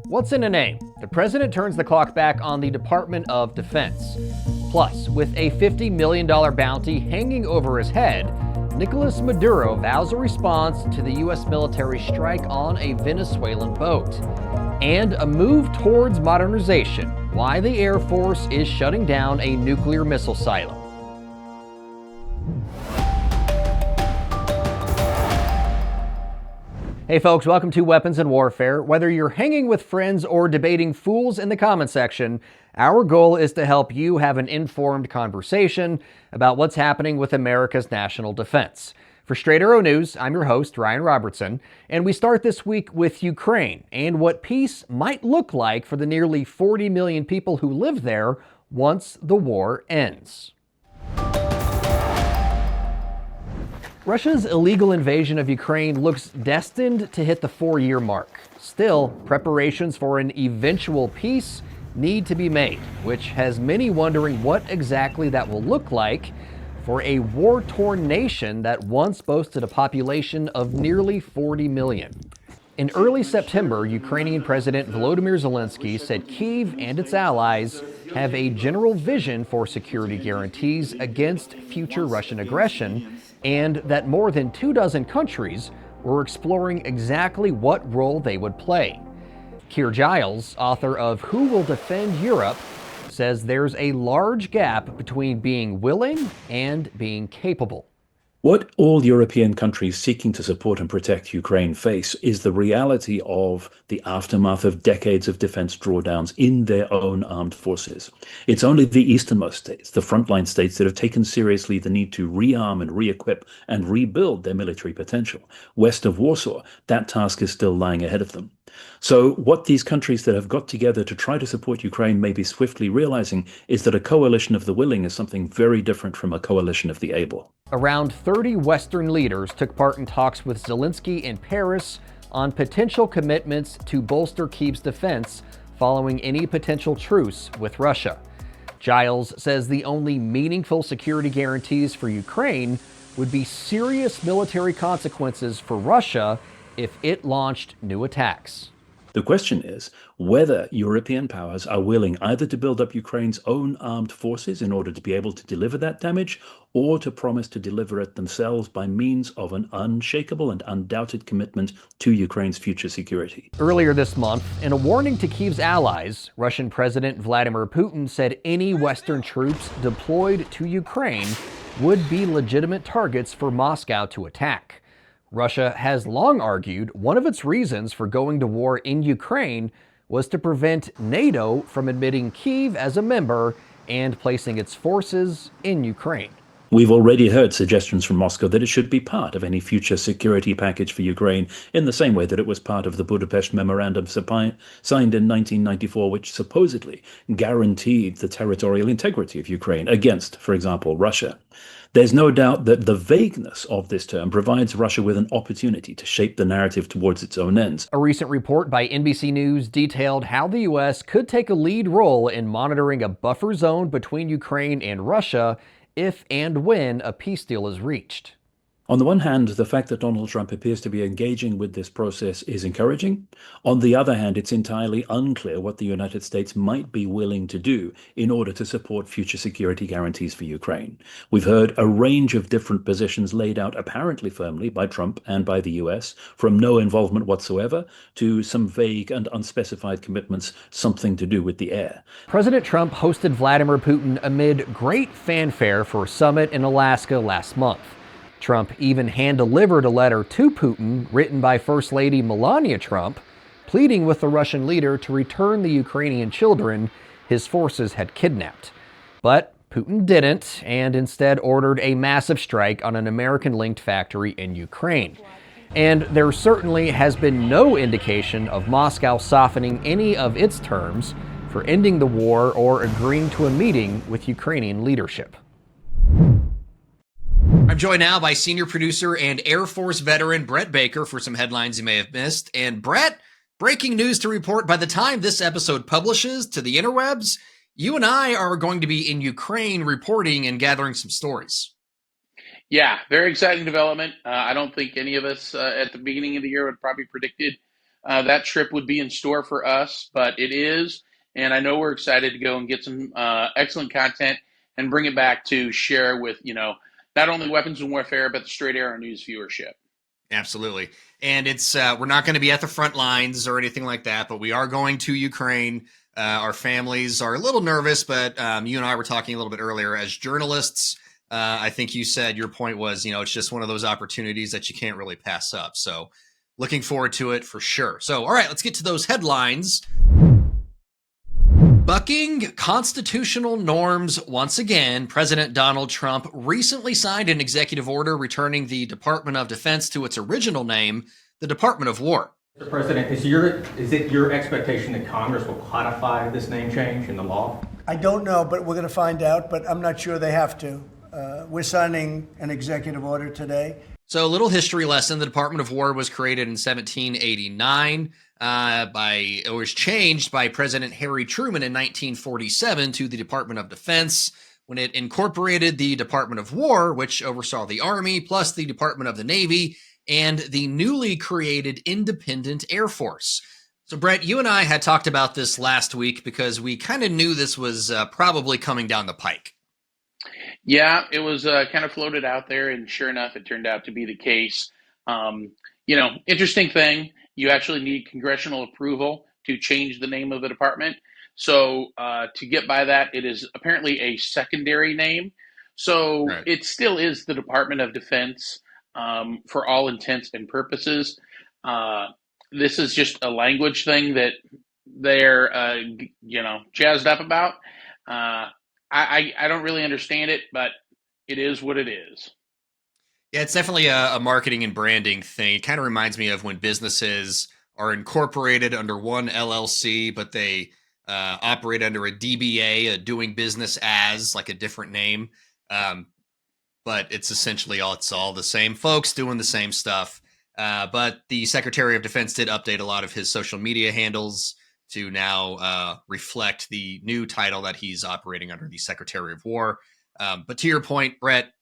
What's in a name? The president turns the clock back on the Department of Defense. Plus, with a $50 million bounty hanging over his head, Nicolas Maduro vows a response to the U.S. military strike on a Venezuelan boat. And a move towards modernization, why the Air Force is shutting down a nuclear missile silo. Hey folks, welcome to Weapons and Warfare. Whether you're hanging with friends or debating fools in the comment section, our goal is to help you have an informed conversation about what's happening with America's national defense. For Straight Arrow News, I'm your host, Ryan Robertson, and we start this week with Ukraine and what peace might look like for the nearly 40 million people who live there once the war ends. Russia's illegal invasion of Ukraine looks destined to hit the 4-year mark. Still, preparations for an eventual peace need to be made, which has many wondering what exactly that will look like for a war-torn nation that once boasted a population of nearly 40 million. In early September, Ukrainian President Volodymyr Zelensky said Kyiv and its allies have a general vision for security guarantees against future Russian aggression, and that more than 24 countries were exploring exactly what role they would play. Keir Giles, author of Who Will Defend Europe, says there's a large gap between being willing and being capable. What all European countries seeking to support and protect Ukraine face is the reality of the aftermath of decades of defense drawdowns in their own armed forces. It's only the easternmost states, the frontline states, that have taken seriously the need to rearm and re-equip and rebuild their military potential. West of Warsaw, that task is still lying ahead of them. So what these countries that have got together to try to support Ukraine may be swiftly realizing is that a coalition of the willing is something very different from a coalition of the able. Around 30 Western leaders took part in talks with Zelensky in Paris on potential commitments to bolster Kyiv's defense following any potential truce with Russia. Giles says the only meaningful security guarantees for Ukraine would be serious military consequences for Russia if it launched new attacks. The question is whether European powers are willing either to build up Ukraine's own armed forces in order to be able to deliver that damage, or to promise to deliver it themselves by means of an unshakable and undoubted commitment to Ukraine's future security. Earlier this month, in a warning to Kyiv's allies, Russian President Vladimir Putin said any Western troops deployed to Ukraine would be legitimate targets for Moscow to attack. Russia has long argued one of its reasons for going to war in Ukraine was to prevent NATO from admitting Kyiv as a member and placing its forces in Ukraine. We've already heard suggestions from Moscow that it should be part of any future security package for Ukraine, in the same way that it was part of the Budapest Memorandum signed in 1994, which supposedly guaranteed the territorial integrity of Ukraine against, for example, Russia. There's no doubt that the vagueness of this term provides Russia with an opportunity to shape the narrative towards its own ends. A recent report by NBC News detailed how the U.S. could take a lead role in monitoring a buffer zone between Ukraine and Russia if and when a peace deal is reached. On the one hand, the fact that Donald Trump appears to be engaging with this process is encouraging. On the other hand, it's entirely unclear what the United States might be willing to do in order to support future security guarantees for Ukraine. We've heard a range of different positions laid out apparently firmly by Trump and by the US, from no involvement whatsoever to some vague and unspecified commitments, something to do with the air. President Trump hosted Vladimir Putin amid great fanfare for a summit in Alaska last month. Trump even hand-delivered a letter to Putin written by First Lady Melania Trump, pleading with the Russian leader to return the Ukrainian children his forces had kidnapped. But Putin didn't, and instead ordered a massive strike on an American-linked factory in Ukraine. And there certainly has been no indication of Moscow softening any of its terms for ending the war or agreeing to a meeting with Ukrainian leadership. I'm joined now by senior producer and Air Force veteran Brett Baker for some headlines you may have missed. And Brett, breaking news to report: by the time this episode publishes to the interwebs, you and I are going to be in Ukraine reporting and gathering some stories. Yeah, very exciting development. I don't think any of us at the beginning of the year would probably predicted that trip would be in store for us, but it is. And I know we're excited to go and get some excellent content and bring it back to share with, not only weapons and warfare, but the Straight Arrow News viewership. Absolutely. And it's we're not going to be at the front lines or anything like that, but we are going to Ukraine. Our families are a little nervous, but you and I were talking a little bit earlier as journalists. I think you said your point was, it's just one of those opportunities that you can't really pass up. So looking forward to it for sure. So, all right, let's get to those headlines. Bucking constitutional norms once again, President Donald Trump recently signed an executive order returning the Department of Defense to its original name, the Department of War. Mr. President, is it your expectation that Congress will codify this name change in the law? I don't know, but we're going to find out, but I'm not sure they have to. We're signing an executive order today. So a little history lesson. The Department of War was created in 1789. It was changed by President Harry Truman in 1947 to the Department of Defense when it incorporated the Department of War, which oversaw the Army, plus the Department of the Navy and the newly created Independent Air Force. So, Brett, you and I had talked about this last week because we kind of knew this was probably coming down the pike. Yeah, it was kind of floated out there, and sure enough, it turned out to be the case. Interesting thing, you actually need congressional approval to change the name of the department. So to get by that, it is apparently a secondary name. So Right. It still is the Department of Defense for all intents and purposes. This is just a language thing that they're, jazzed up about. I don't really understand it, but it is what it is. Yeah, it's definitely a marketing and branding thing. It kind of reminds me of when businesses are incorporated under one LLC, but they operate under a DBA, a doing business as, like a different name. But it's essentially it's all the same folks doing the same stuff. But the Secretary of Defense did update a lot of his social media handles to now reflect the new title that he's operating under, the Secretary of War. But to your point, Brett,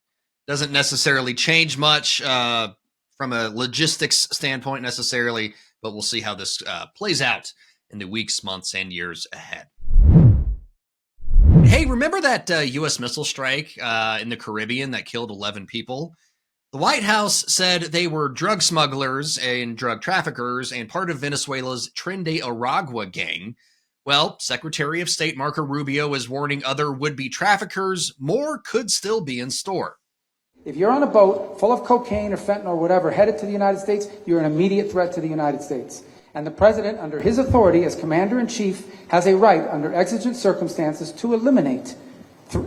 doesn't necessarily change much from a logistics standpoint necessarily, but we'll see how this plays out in the weeks, months, and years ahead. Hey, remember that U.S. missile strike in the Caribbean that killed 11 people? The White House said they were drug smugglers and drug traffickers and part of Venezuela's Tren de Aragua gang. Well, Secretary of State Marco Rubio is warning other would-be traffickers more could still be in store. If you're on a boat full of cocaine or fentanyl or whatever headed to the United States, you're an immediate threat to the United States. And the president, under his authority as commander-in-chief, has a right under exigent circumstances to eliminate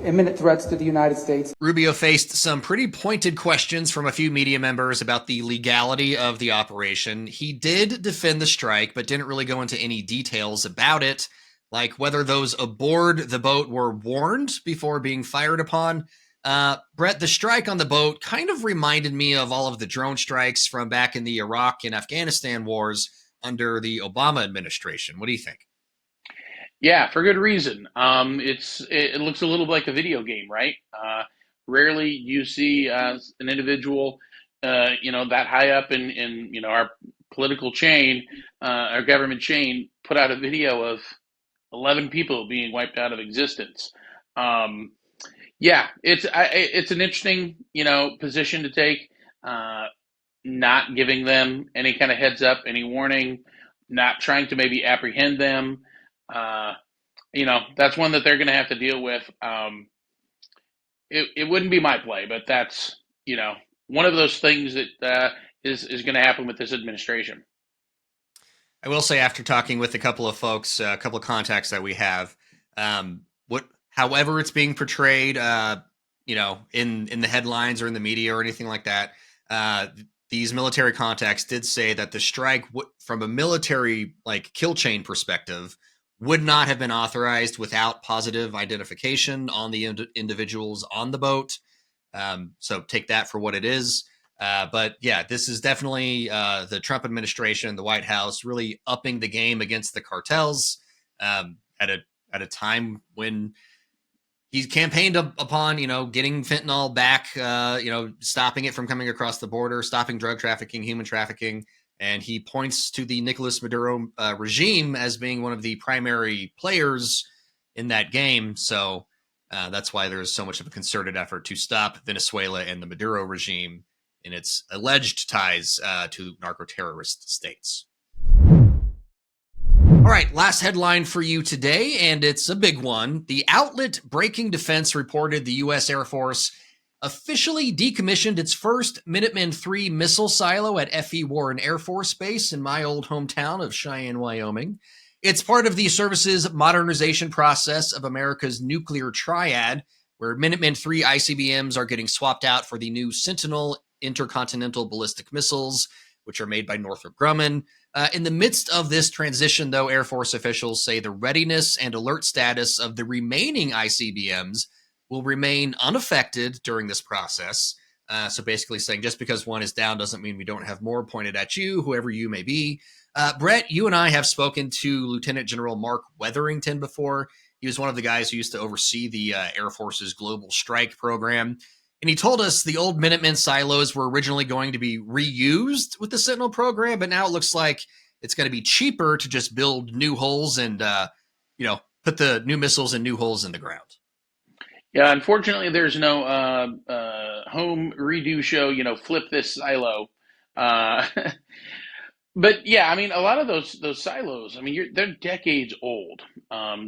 imminent threats to the United States. Rubio faced some pretty pointed questions from a few media members about the legality of the operation. He did defend the strike, but didn't really go into any details about it, like whether those aboard the boat were warned before being fired upon. Brett, the strike on the boat kind of reminded me of all of the drone strikes from back in the Iraq and Afghanistan wars under the Obama administration. What do you think? Yeah, for good reason. It looks a little like a video game, right? Rarely you see an individual, that high up in our political chain, our government chain, put out a video of 11 people being wiped out of existence. Yeah, it's an interesting position to take. Not giving them any kind of heads up, any warning, not trying to maybe apprehend them. That's one that they're going to have to deal with. It wouldn't be my play, but that's, one of those things that is going to happen with this administration. I will say, after talking with a couple of folks, a couple of contacts that we have, however it's being portrayed, in the headlines or in the media or anything like that, these military contacts did say that the strike, from a military kill chain perspective, would not have been authorized without positive identification on the individuals on the boat. So take that for what it is. But yeah, this is definitely the Trump administration, the White House, really upping the game against the cartels at a time when he's campaigned upon, getting fentanyl back, stopping it from coming across the border, stopping drug trafficking, human trafficking. And he points to the Nicolas Maduro regime as being one of the primary players in that game. So that's why there's so much of a concerted effort to stop Venezuela and the Maduro regime in its alleged ties to narco-terrorist states. All right, last headline for you today, and it's a big one. The outlet Breaking Defense reported the U.S. Air Force officially decommissioned its first Minuteman III missile silo at F.E. Warren Air Force Base in my old hometown of Cheyenne, Wyoming. It's part of the service's modernization process of America's nuclear triad, where Minuteman III ICBMs are getting swapped out for the new Sentinel intercontinental ballistic missiles, which are made by Northrop Grumman. In the midst of this transition, though, Air Force officials say the readiness and alert status of the remaining ICBMs will remain unaffected during this process. So basically saying just because one is down doesn't mean we don't have more pointed at you, whoever you may be. Brett, you and I have spoken to Lieutenant General Mark Wetherington before. He was one of the guys who used to oversee the Air Force's Global Strike program. And he told us the old Minuteman silos were originally going to be reused with the Sentinel program, but now it looks like it's going to be cheaper to just build new holes and, put the new missiles in new holes in the ground. Yeah, unfortunately, there's no home redo show, flip this silo. But yeah, I mean, a lot of those silos, I mean, they're decades old.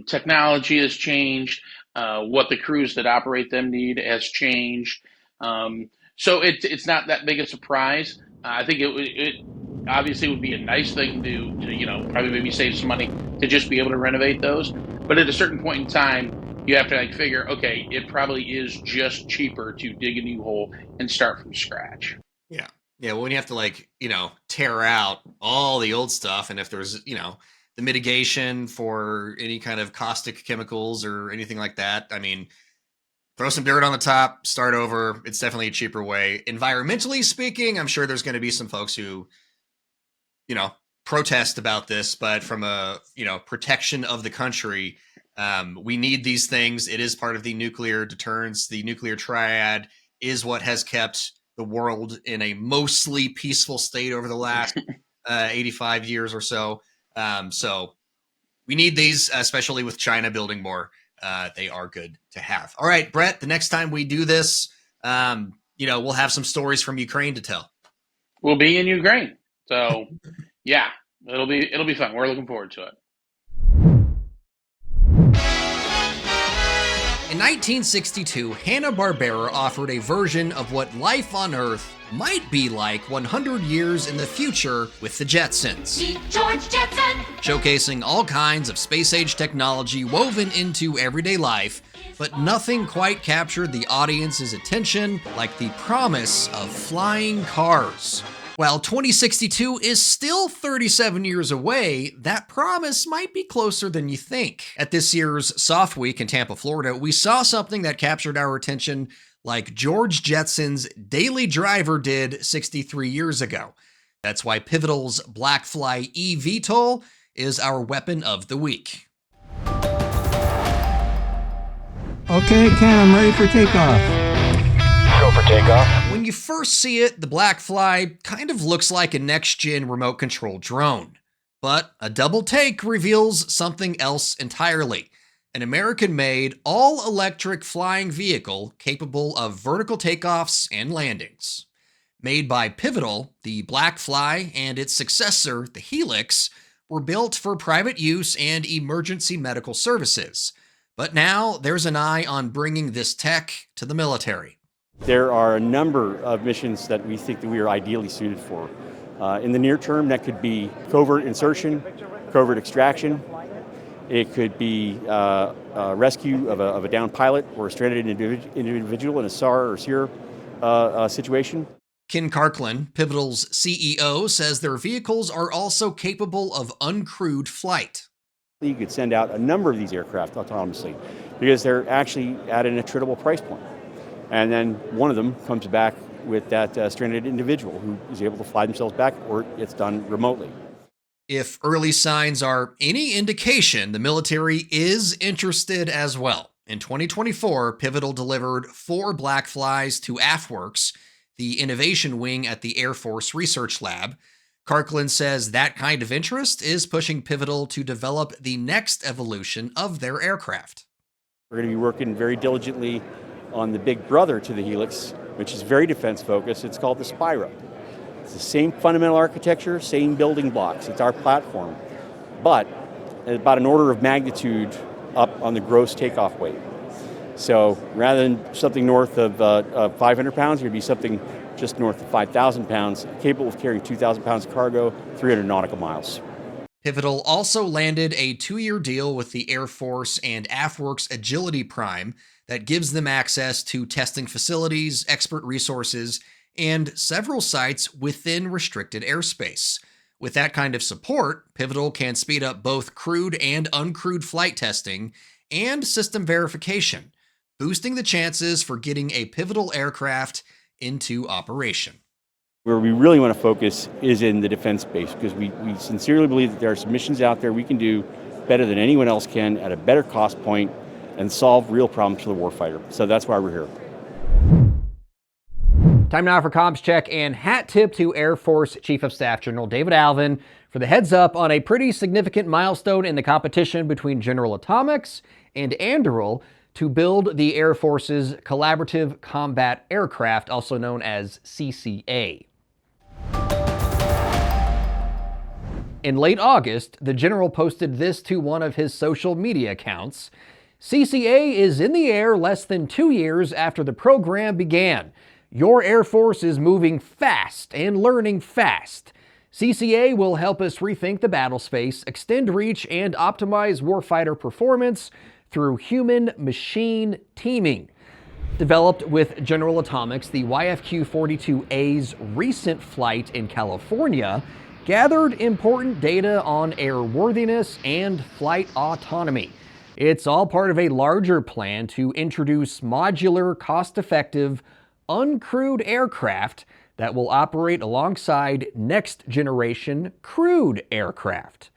Technology has changed. What the crews that operate them need has changed. So it's not that big a surprise. I think it obviously would be a nice thing to probably maybe save some money to just be able to renovate those. But at a certain point in time, you have to figure, okay, it probably is just cheaper to dig a new hole and start from scratch. Yeah. Yeah. Well, when you have to tear out all the old stuff, and if there's, the mitigation for any kind of caustic chemicals or anything like that, I mean, throw some dirt on the top, start over. It's definitely a cheaper way. Environmentally speaking, I'm sure there's going to be some folks who, protest about this, but from a, protection of the country, we need these things. It is part of the nuclear deterrence. The nuclear triad is what has kept the world in a mostly peaceful state over the last 85 years or so. So we need these, especially with China building more. They are good to have. All right, Brett, the next time we do this, we'll have some stories from Ukraine to tell. We'll be in Ukraine. So yeah, it'll be fun. We're looking forward to it. In 1962, Hanna-Barbera offered a version of what life on Earth might be like 100 years in the future with the Jetsons. Meet George Jetson! Showcasing all kinds of space-age technology woven into everyday life, but nothing quite captured the audience's attention like the promise of flying cars. While 2062 is still 37 years away, that promise might be closer than you think. At this year's Soft Week in Tampa, Florida, we saw something that captured our attention like George Jetson's daily driver did 63 years ago. That's why Pivotal's BlackFly eVTOL is our weapon of the week. Okay, Ken, I'm ready for takeoff. Go for takeoff. When you first see it, the BlackFly kind of looks like a next-gen remote-controlled drone. But a double take reveals something else entirely. An American-made, all-electric flying vehicle capable of vertical takeoffs and landings. Made by Pivotal, the BlackFly and its successor, the Helix, were built for private use and emergency medical services. But now there's an eye on bringing this tech to the military. There are a number of missions that we think that we are ideally suited for. In the near term, that could be covert insertion, covert extraction. It could be rescue of a downed pilot or a stranded individual in a SAR or SEER situation. Ken Karkland, Pivotal's CEO, says their vehicles are also capable of uncrewed flight. You could send out a number of these aircraft autonomously because they're actually at an attritable price point. And then one of them comes back with that stranded individual who is able to fly themselves back, or it's done remotely. If early signs are any indication, the military is interested as well. In 2024, Pivotal delivered 4 BlackFlies to AFWorks, the innovation wing at the Air Force Research Lab. Kirkland says that kind of interest is pushing Pivotal to develop the next evolution of their aircraft. We're going to be working very diligently on the big brother to the Helix, which is very defense focused. It's called the Spira. It's the same fundamental architecture, same building blocks. It's our platform, but about an order of magnitude up on the gross takeoff weight. So rather than something north of 500 pounds, it would be something just north of 5,000 pounds, capable of carrying 2,000 pounds of cargo, 300 nautical miles. Pivotal also landed a 2-year deal with the Air Force and AFWERX Agility Prime that gives them access to testing facilities, expert resources, and several sites within restricted airspace. With that kind of support, Pivotal can speed up both crewed and uncrewed flight testing and system verification, boosting the chances for getting a Pivotal aircraft into operation. Where we really want to focus is in the defense space, because we sincerely believe that there are some missions out there we can do better than anyone else can at a better cost point and solve real problems for the warfighter. So that's why we're here. Time now for comms check and hat tip to Air Force Chief of Staff General David Alvin for the heads up on a pretty significant milestone in the competition between General Atomics and Anduril to build the Air Force's Collaborative Combat Aircraft, also known as CCA. In late August, the general posted this to one of his social media accounts. CCA is in the air less than 2 years after the program began. Your Air Force is moving fast and learning fast. CCA will help us rethink the battle space, extend reach, and optimize warfighter performance through human-machine teaming. Developed with General Atomics, the YFQ-42A's recent flight in California gathered important data on airworthiness and flight autonomy. It's all part of a larger plan to introduce modular, cost-effective, uncrewed aircraft that will operate alongside next-generation crewed aircraft.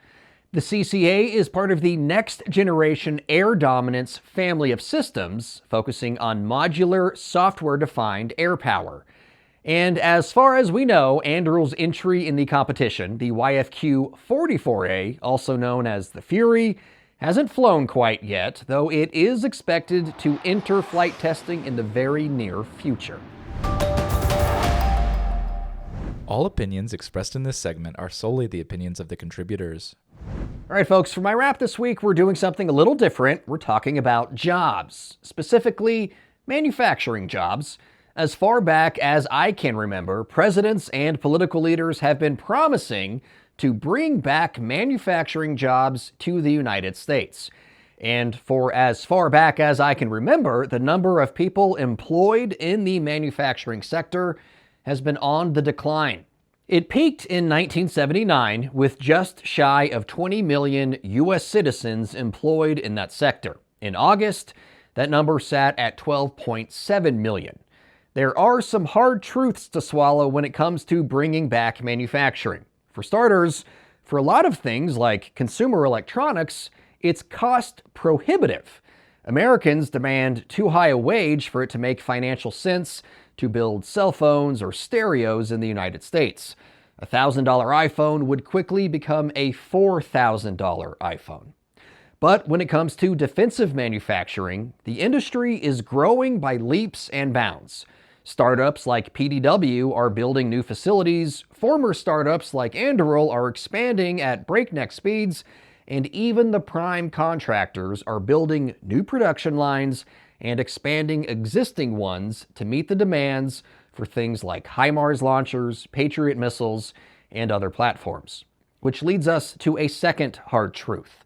The CCA is part of the next-generation air dominance family of systems, focusing on modular, software-defined air power. And as far as we know, Anduril's entry in the competition, the YFQ-44A, also known as the Fury, hasn't flown quite yet, though it is expected to enter flight testing in the very near future. All opinions expressed in this segment are solely the opinions of the contributors. All right, folks, for my wrap this week, we're doing something a little different. We're talking about jobs, specifically manufacturing jobs. As far back as I can remember, presidents and political leaders have been promising to bring back manufacturing jobs to the United States. And for as far back as I can remember, the number of people employed in the manufacturing sector has been on the decline. It peaked in 1979 with just shy of 20 million U.S. citizens employed in that sector. In August, that number sat at 12.7 million. There are some hard truths to swallow when it comes to bringing back manufacturing. For starters, for a lot of things like consumer electronics, it's cost prohibitive. Americans demand too high a wage for it to make financial sense to build cell phones or stereos in the United States. A $1,000 iPhone would quickly become a $4,000 iPhone. But when it comes to defensive manufacturing, the industry is growing by leaps and bounds. Startups like PDW are building new facilities, former startups like Anduril are expanding at breakneck speeds, and even the prime contractors are building new production lines and expanding existing ones to meet the demands for things like HIMARS launchers, Patriot missiles, and other platforms. Which leads us to a second hard truth.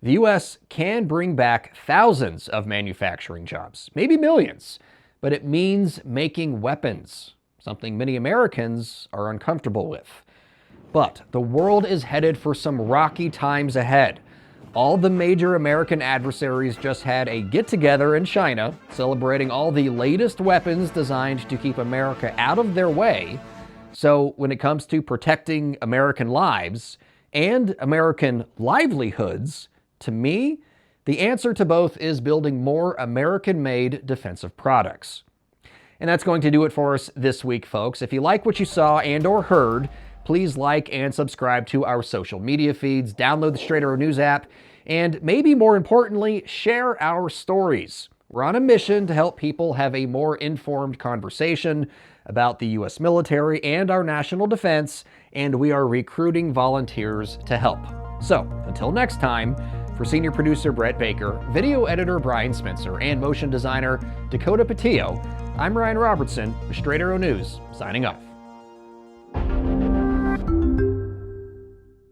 The U.S. can bring back thousands of manufacturing jobs, maybe millions, but it means making weapons, something many Americans are uncomfortable with. But the world is headed for some rocky times ahead. All the major American adversaries just had a get-together in China, celebrating all the latest weapons designed to keep America out of their way. So when it comes to protecting American lives and American livelihoods, to me, the answer to both is building more American-made defensive products. And that's going to do it for us this week, folks. If you like what you saw and or heard, please like and subscribe to our social media feeds, download the Straight Arrow News app, and maybe more importantly, share our stories. We're on a mission to help people have a more informed conversation about the U.S. military and our national defense, and we are recruiting volunteers to help. So, until next time, for senior producer Brett Baker, video editor Brian Spencer, and motion designer Dakota Patillo, I'm Ryan Robertson with Straight Arrow News, signing off.